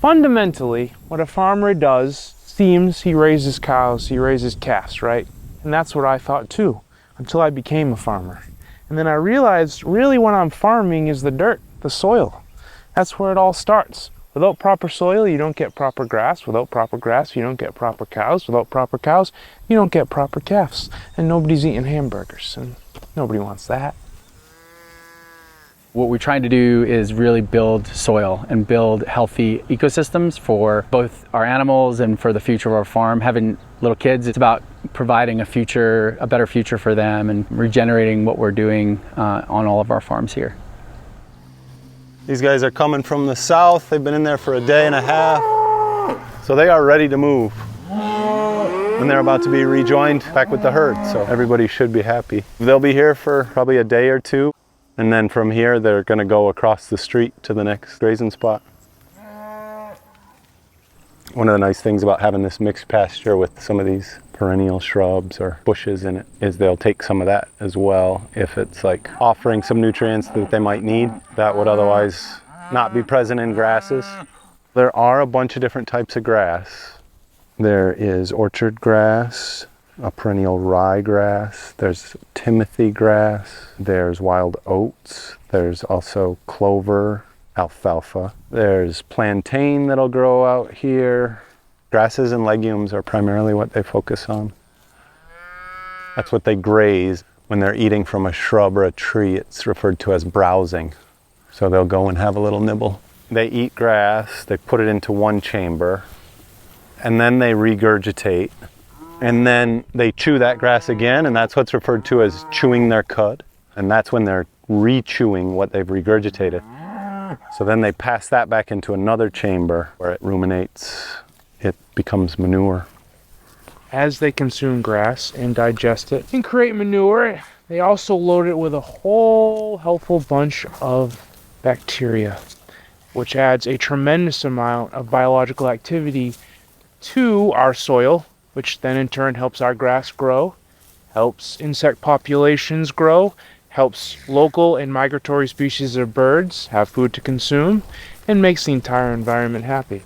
Fundamentally, what a farmer does seems he raises cows, he raises calves, right? And that's what I thought too, until I became a farmer. And then I realized really what I'm farming is the dirt, the soil. That's where it all starts. Without proper soil, you don't get proper grass. Without proper grass, you don't get proper cows. Without proper cows, you don't get proper calves. And nobody's eating hamburgers, and nobody wants that. What we're trying to do is really build soil and build healthy ecosystems for both our animals and for the future of our farm. Having little kids, it's about providing a better future for them and regenerating what we're doing on all of our farms here. These guys are coming from the south. They've been in there for a day and a half. So they are ready to move. And they're about to be rejoined back with the herd. So everybody should be happy. They'll be here for probably a day or two. And then from here, they're going to go across the street to the next grazing spot. One of the nice things about having this mixed pasture with some of these perennial shrubs or bushes in it is they'll take some of that as well if it's like offering some nutrients that they might need that would otherwise not be present in grasses. There are a bunch of different types of grass. There is orchard grass, a perennial ryegrass, there's timothy grass, there's wild oats, there's also clover, alfalfa, there's plantain that'll grow out here. Grasses and legumes are primarily what they focus on. That's what they graze when they're eating from a shrub or a tree. It's referred to as browsing. So they'll go and have a little nibble. They eat grass, they put it into one chamber, and then they regurgitate. And then they chew that grass again, and that's what's referred to as chewing their cud. And that's when they're re-chewing what they've regurgitated. So then they pass that back into another chamber where it ruminates. It becomes manure. As they consume grass and digest it and create manure, they also load it with a whole helpful bunch of bacteria, which adds a tremendous amount of biological activity to our soil, which then in turn helps our grass grow, helps insect populations grow, helps local and migratory species of birds have food to consume, and makes the entire environment happy.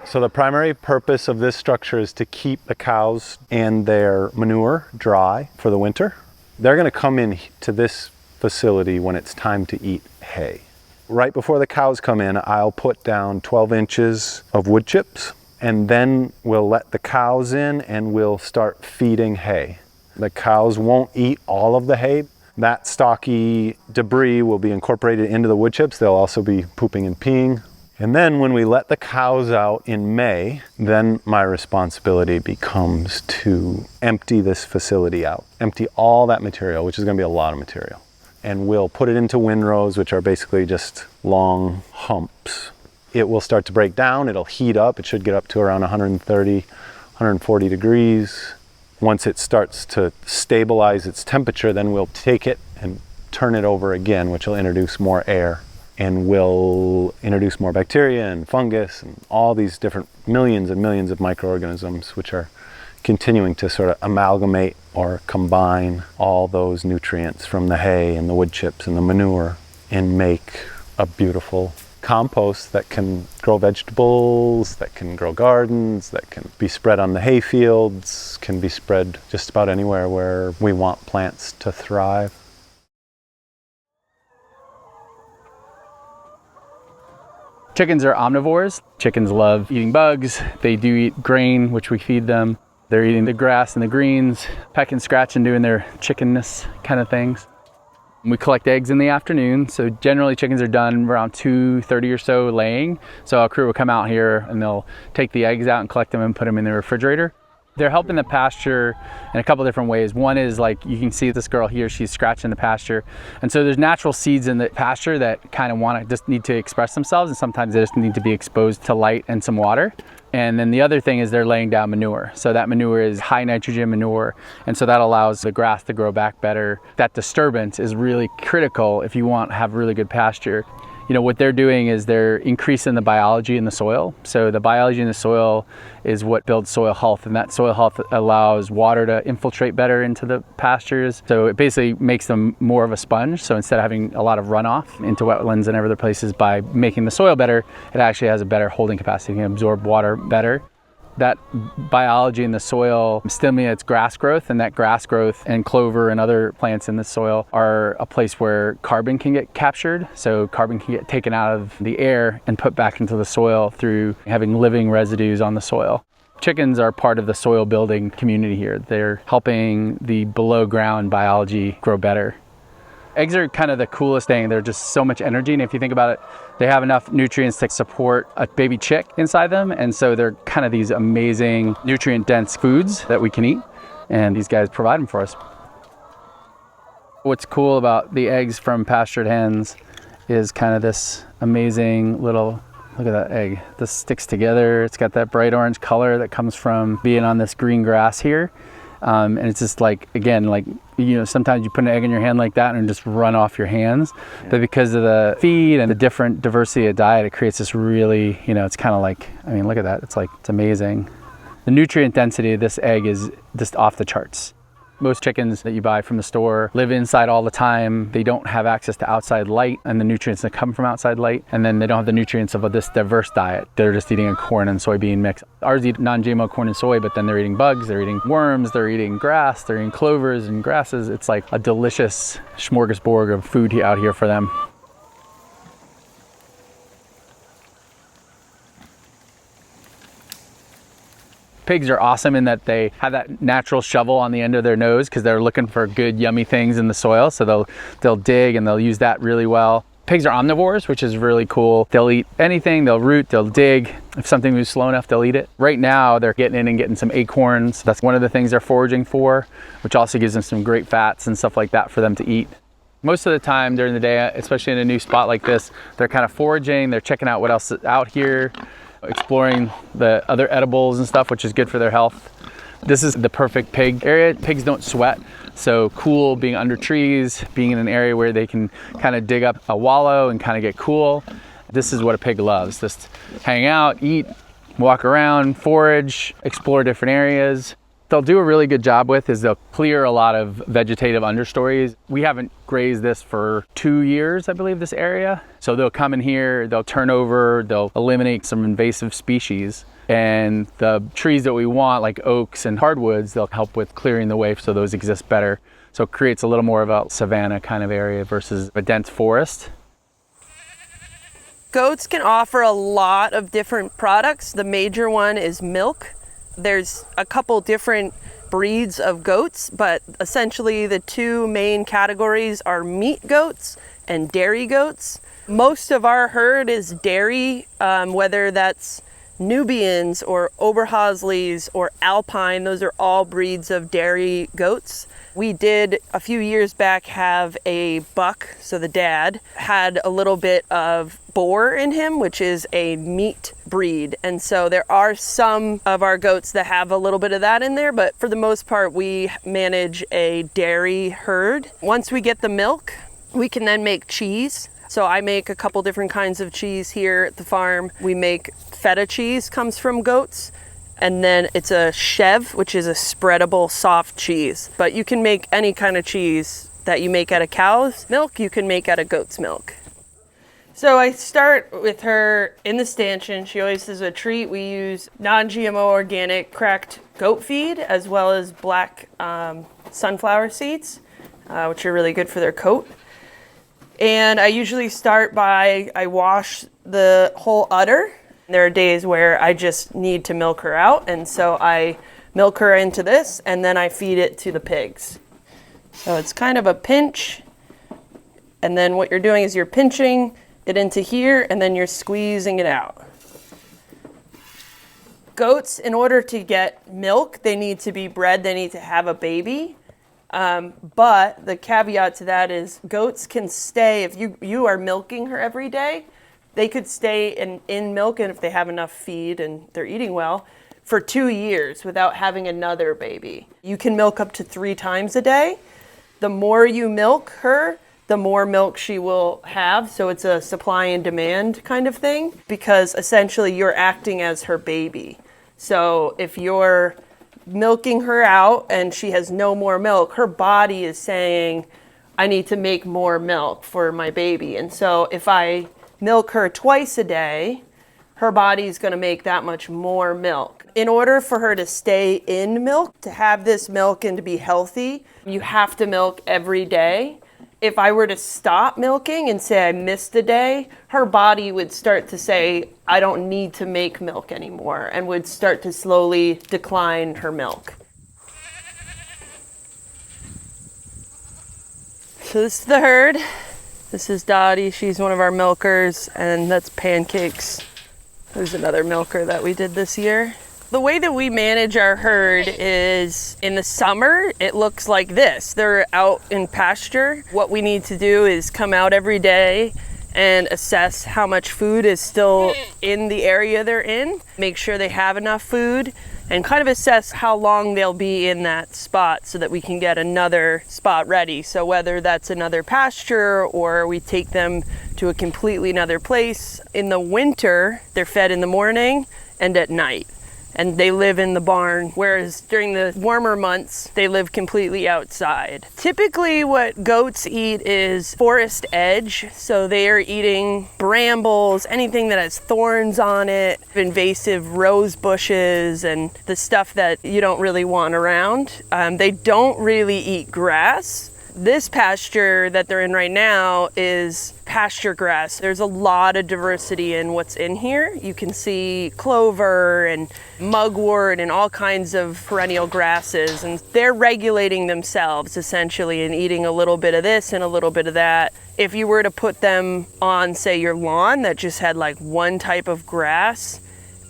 So the primary purpose of this structure is to keep the cows and their manure dry for the winter. They're going to come in to this facility when it's time to eat hay. Right before the cows come in, I'll put down 12 inches of wood chips, and then we'll let the cows in and we'll start feeding hay. The cows won't eat all of the hay. That stocky debris will be incorporated into the wood chips. They'll also be pooping and peeing. And then when we let the cows out in May, then my responsibility becomes to empty this facility out. Empty all that material, which is going to be a lot of material. And we'll put it into windrows, which are basically just long humps. It will start to break down, it'll heat up, it should get up to around 130, 140 degrees. Once it starts to stabilize its temperature, then we'll take it and turn it over again, which will introduce more air. And will introduce more bacteria and fungus and all these different millions and millions of microorganisms which are continuing to sort of amalgamate or combine all those nutrients from the hay and the wood chips and the manure and make a beautiful compost that can grow vegetables, that can grow gardens, that can be spread on the hay fields, can be spread just about anywhere where we want plants to thrive. Chickens are omnivores. Chickens love eating bugs. They do eat grain, which we feed them. They're eating the grass and the greens, pecking, scratching, doing their chickenness kind of things. We collect eggs in the afternoon, so generally chickens are done around 2:30 or so laying. So our crew will come out here and they'll take the eggs out and collect them and put them in the refrigerator. They're helping the pasture in a couple different ways. One is like, you can see this girl here, she's scratching the pasture. And so there's natural seeds in the pasture that kind of just need to express themselves, and sometimes they just need to be exposed to light and some water. And then the other thing is they're laying down manure. So that manure is high nitrogen manure. And so that allows the grass to grow back better. That disturbance is really critical if you want to have really good pasture. You know, what they're doing is they're increasing the biology in the soil. So the biology in the soil is what builds soil health, and that soil health allows water to infiltrate better into the pastures. So it basically makes them more of a sponge. So instead of having a lot of runoff into wetlands and other places, by making the soil better, it actually has a better holding capacity, it can absorb water better. That biology in the soil stimulates grass growth, and that grass growth and clover and other plants in the soil are a place where carbon can get captured. So carbon can get taken out of the air and put back into the soil through having living residues on the soil. Chickens are part of the soil building community here. They're helping the below ground biology grow better. Eggs are kind of the coolest thing. They're just so much energy, and if you think about it, they have enough nutrients to support a baby chick inside them, and so they're kind of these amazing nutrient-dense foods that we can eat, and these guys provide them for us. What's cool about the eggs from pastured hens is kind of this amazing little, look at that egg. This sticks together. It's got that bright orange color that comes from being on this green grass here. And it's just like, again, like, you know, sometimes you put an egg in your hand like that and just run off your hands. Yeah. But because of the feed and the different diversity of diet, it creates this really, you know, it's kind of like, I mean, look at that. It's like, it's amazing. The nutrient density of this egg is just off the charts. Most chickens that you buy from the store live inside all the time. They don't have access to outside light and the nutrients that come from outside light. And then they don't have the nutrients of this diverse diet. They're just eating a corn and soybean mix. Ours eat non-GMO corn and soy, but then they're eating bugs, they're eating worms, they're eating grass, they're eating clovers and grasses. It's like a delicious smorgasbord of food out here for them. Pigs are awesome in that they have that natural shovel on the end of their nose because they're looking for good, yummy things in the soil. So they'll dig and they'll use that really well. Pigs are omnivores, which is really cool. They'll eat anything, they'll root, they'll dig. If something moves slow enough, they'll eat it. Right now, they're getting in and getting some acorns. That's one of the things they're foraging for, which also gives them some great fats and stuff like that for them to eat. Most of the time during the day, especially in a new spot like this, they're kind of foraging, they're checking out what else is out here, exploring the other edibles and stuff, which is good for their health. This is the perfect pig area. Pigs don't sweat, so cool being under trees, being in an area where they can kind of dig up a wallow and kind of get cool. This is what a pig loves. Just hang out, eat, walk around, forage, explore different areas. They'll do a really good job with is they'll clear a lot of vegetative understories. We haven't grazed this for 2 years, I believe, this area. So they'll come in here, they'll turn over, they'll eliminate some invasive species. And the trees that we want, like oaks and hardwoods, they'll help with clearing the way so those exist better. So it creates a little more of a savanna kind of area versus a dense forest. Goats can offer a lot of different products. The major one is milk. There's a couple different breeds of goats, but essentially the two main categories are meat goats and dairy goats. Most of our herd is dairy, whether that's Nubians or Oberhasleys or Alpine. Those are all breeds of dairy goats. We did a few years back have a buck, so the dad had a little bit of boar in him, which is a meat breed. And so there are some of our goats that have a little bit of that in there, but for the most part, we manage a dairy herd. Once we get the milk, we can then make cheese. So I make a couple different kinds of cheese here at the farm. We make feta cheese, comes from goats. And then it's a chev, which is a spreadable soft cheese. But you can make any kind of cheese that you make out of cow's milk, you can make out of goat's milk. So I start with her in the stanchion. She always has a treat. We use non-GMO organic cracked goat feed as well as black sunflower seeds, which are really good for their coat. And I usually start by, I wash the whole udder. There are days where I just need to milk her out, and so I milk her into this, and then I feed it to the pigs. So it's kind of a pinch, and then what you're doing is you're pinching it into here, and then you're squeezing it out. Goats, in order to get milk, they need to be bred, they need to have a baby. But the caveat to that is goats can stay, if you are milking her every day, they could stay in milk, and if they have enough feed and they're eating well, for 2 years without having another baby. You can milk up to 3 times a day. The more you milk her, the more milk she will have. So it's a supply and demand kind of thing, because essentially you're acting as her baby. So if you're milking her out and she has no more milk, her body is saying, I need to make more milk for my baby. And so if I milk her twice a day, her body is going to make that much more milk. In order for her to stay in milk, to have this milk and to be healthy, you have to milk every day. If I were to stop milking and say I missed a day, her body would start to say, I don't need to make milk anymore, and would start to slowly decline her milk. So this is the herd. This is Dottie, she's one of our milkers, and that's Pancakes. There's another milker that we did this year. The way that we manage our herd is in the summer, it looks like this. They're out in pasture. What we need to do is come out every day and assess how much food is still in the area they're in, make sure they have enough food, and kind of assess how long they'll be in that spot so that we can get another spot ready. So whether that's another pasture or we take them to a completely another place. In the winter, they're fed in the morning and at night, and they live in the barn, whereas during the warmer months, they live completely outside. Typically what goats eat is forest edge, so they are eating brambles, anything that has thorns on it, invasive rose bushes, and the stuff that you don't really want around. They don't really eat grass. This pasture that they're in right now is pasture grass. There's a lot of diversity in what's in here. You can see clover and mugwort and all kinds of perennial grasses, and they're regulating themselves essentially and eating a little bit of this and a little bit of that. If you were to put them on, say, your lawn that just had like one type of grass,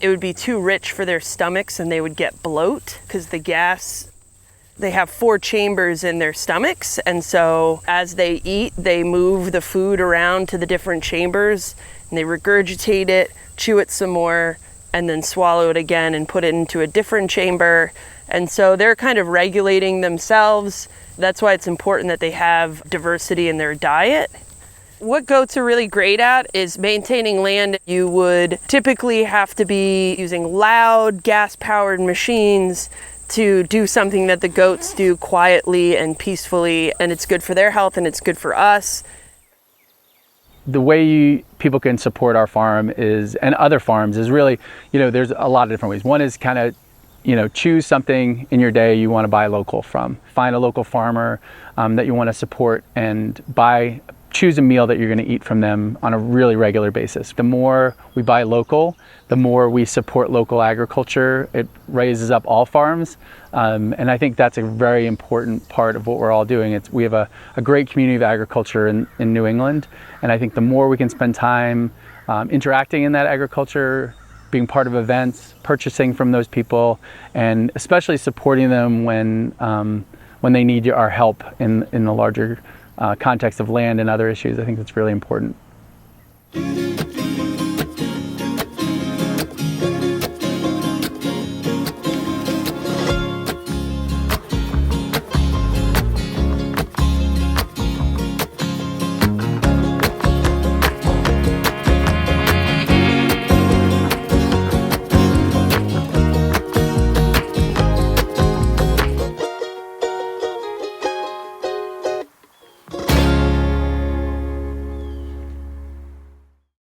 it would be too rich for their stomachs and they would get bloat because the gas. They have 4 chambers in their stomachs, and so as they eat, they move the food around to the different chambers, and they regurgitate it, chew it some more, and then swallow it again and put it into a different chamber. And so they're kind of regulating themselves. That's why it's important that they have diversity in their diet. What goats are really great at is maintaining land. You would typically have to be using loud, gas-powered machines to do something that the goats do quietly and peacefully, and it's good for their health and it's good for us. The way people can support our farm is, and other farms, is really, there's a lot of different ways. One is kind of, choose something in your day you want to buy local from. Find a local farmer that you want to support and choose a meal that you're going to eat from them on a really regular basis. The more we buy local, the more we support local agriculture. It raises up all farms. And I think that's a very important part of what we're all doing. We have a great community of agriculture in New England. And I think the more we can spend time interacting in that agriculture, being part of events, purchasing from those people, and especially supporting them when they need our help in the larger context of land and other issues, I think that's really important.